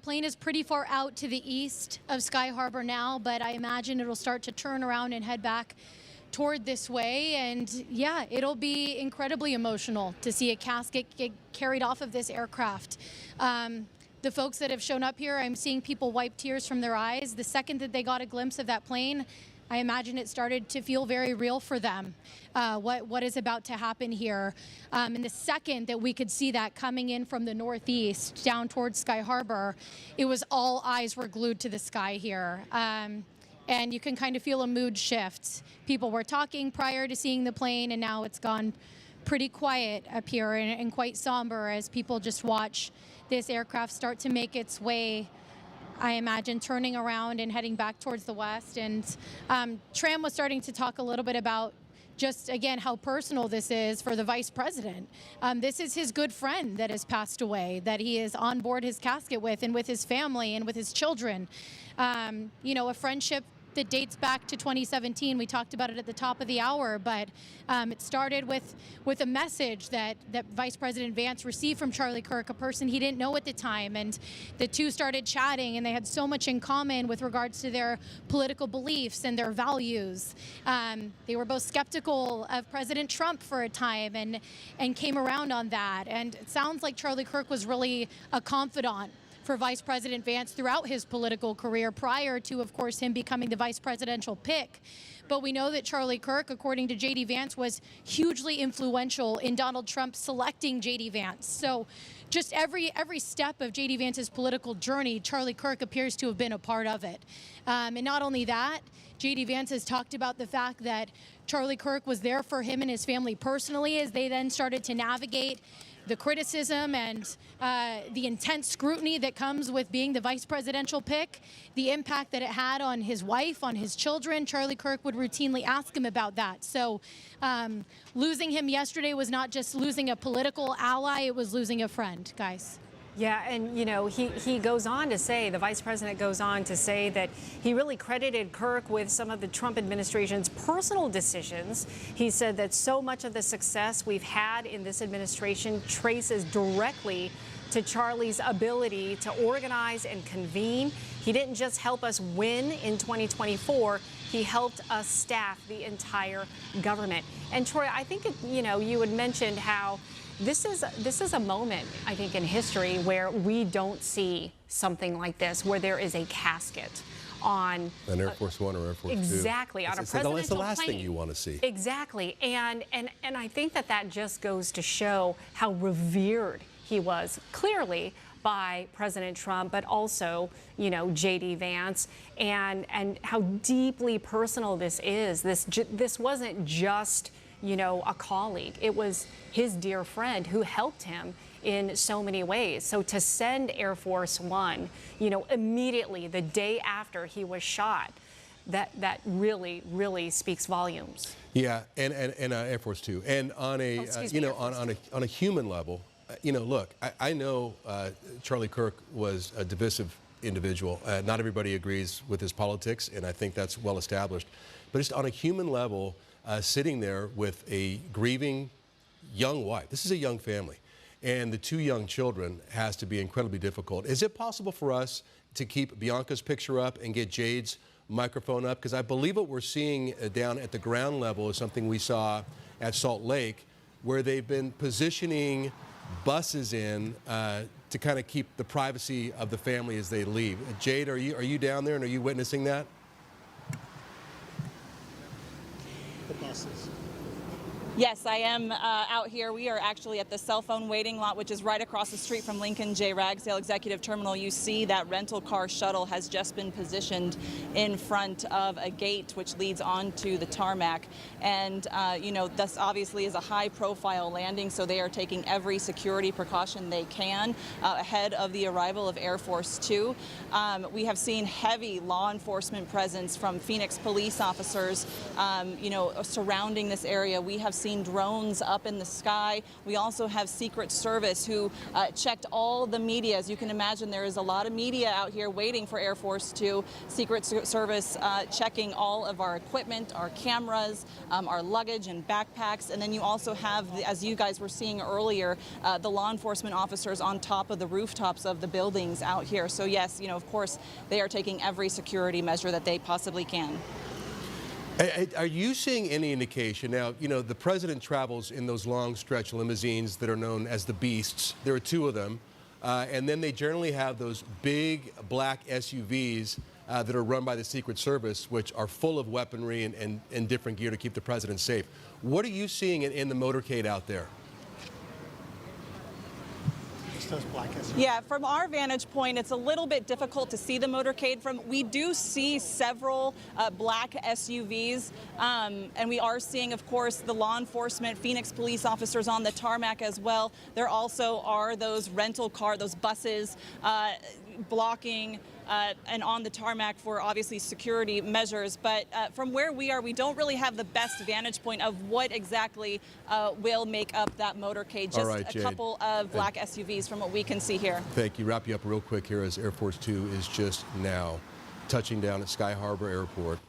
Plane is pretty far out to the east of Sky Harbor now, but I imagine it'll start to turn around and head back toward this way. And yeah, it'll be incredibly emotional to see a casket get carried off of this aircraft. The folks that have shown up here, I'm seeing people wipe tears from their eyes. The second that they got a glimpse of that plane, I imagine it started to feel very real for them, what is about to happen here. And the second that we could see that coming in from the northeast down towards Sky Harbor, it was all eyes were glued to the sky here. And you can kind of feel a mood shift. People were talking prior to seeing the plane, and now it's gone pretty quiet up here and quite somber as people just watch this aircraft start to make its way, I imagine, turning around and heading back towards the west. And Tram was starting to talk a little bit about just, again, how personal this is for the vice president. This is his good friend that has passed away, that he is on board his casket with, and with his family and with his children. You know, a friendship that dates back to 2017. We talked about it at the top of the hour, but it started with a message that Vice President Vance received from Charlie Kirk, a person he didn't know at the time, and the two started chatting, and they had so much in common with regards to their political beliefs and their values. They were both skeptical of President Trump for a time and came around on that, and it sounds like Charlie Kirk was really a confidant for Vice President Vance throughout his political career, prior to, of course, him becoming the vice presidential pick. But we know that Charlie Kirk, according to JD Vance, was hugely influential in Donald Trump selecting JD Vance. So just every step of JD Vance's political journey, Charlie Kirk appears to have been a part of it. And not only that, JD Vance has talked about the fact that Charlie Kirk was there for him and his family personally as they then started to navigate the criticism and the intense scrutiny that comes with being the vice presidential pick, the impact that it had on his wife, on his children. Charlie Kirk would routinely ask him about that. So losing him yesterday was not just losing a political ally, it was losing a friend, guys. Yeah, and you know, he goes on to say, the vice president goes on to say that he really credited Kirk with some of the Trump administration's personal decisions. He said that so much of the success we've had in this administration traces directly to Charlie's ability to organize and convene. He didn't just help us win in 2024, he helped us staff the entire government. And Troy, I think, you know, you had mentioned how this is a moment, I think, in history where we don't see something like this, where there is a casket on an Air Force One or Air Force Two. Exactly, on a presidential That's the last plane. thing you want to see. Exactly, and I think that just goes to show how revered he was, clearly by President Trump, but also, you know, JD Vance, and how deeply personal this is. This wasn't just, you know, a colleague. It was his dear friend who helped him in so many ways. So to send Air Force One, you know, immediately the day after he was shot, that really speaks volumes. Yeah, and Air Force Two, and on a you know, on a human level, you know, look, I know Charlie Kirk was a divisive individual. Not everybody agrees with his politics, and I think that's well established. But just on a human level, sitting there with a grieving young wife. This is a young family. And the two young children has to be incredibly difficult. Is it possible for us to keep Bianca's picture up and get Jade's microphone up? Because I believe what we're seeing down at the ground level is something we saw at Salt Lake, where they've been positioning buses in to kind of keep the privacy of the family as they leave. Jade, are you down there and are you witnessing that? Yes, I am out here. We are actually at the cell phone waiting lot, which is right across the street from Lincoln J. Ragsdale Executive Terminal. You see that rental car shuttle has just been positioned in front of a gate which leads onto the tarmac. And, you know, this obviously is a high-profile landing, so they are taking every security precaution they can ahead of the arrival of Air Force Two. We have seen heavy law enforcement presence from Phoenix police officers, you know, surrounding this area. We have seen drones up in the sky. We also have Secret Service who checked all the media. As you can imagine, there is a lot of media out here waiting for Air Force Two. Secret Service checking all of our equipment, our cameras, our luggage and backpacks. And then you also have, as you guys were seeing earlier, the law enforcement officers on top of the rooftops of the buildings out here. So yes, of course, they are taking every security measure that they possibly can. Are you seeing any indication now? The president travels in those long stretch limousines that are known as the Beasts. There are two of them. And then they generally have those big black SUVs that are run by the Secret Service, which are full of weaponry and different gear to keep the president safe. What are you seeing in the motorcade out there? Those black SUVs. Yeah, from our vantage point, it's a little bit difficult to see the motorcade. We do see several black SUVs, and we are seeing, of course, the law enforcement, Phoenix police officers on the tarmac as well. There also are those rental car, those buses blocking and on the tarmac for obviously security measures. But from where we are, we don't really have the best vantage point of what exactly will make up that motorcade. Just right, a couple of black SUVs from what we can see here. Thank you. Wrap you up real quick here as Air Force Two is just now touching down at Sky Harbor Airport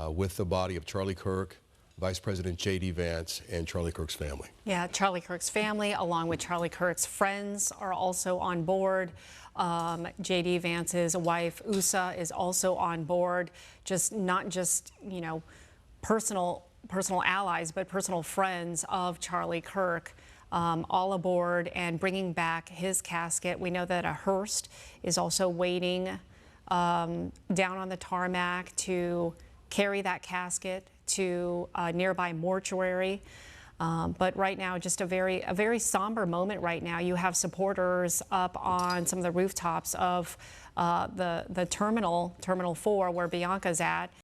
with the body of Charlie Kirk, Vice President JD Vance, and Charlie Kirk's family. Yeah, Charlie Kirk's family, along with Charlie Kirk's friends, are also on board. JD Vance's wife, USA, is also on board. Not just personal allies, but personal friends of Charlie Kirk, all aboard and bringing back his casket. We know that a hearse is also waiting down on the tarmac to carry that casket to a nearby mortuary. But right now, just a very somber moment right now. You have supporters up on some of the rooftops of the Terminal 4, where Bianca's at.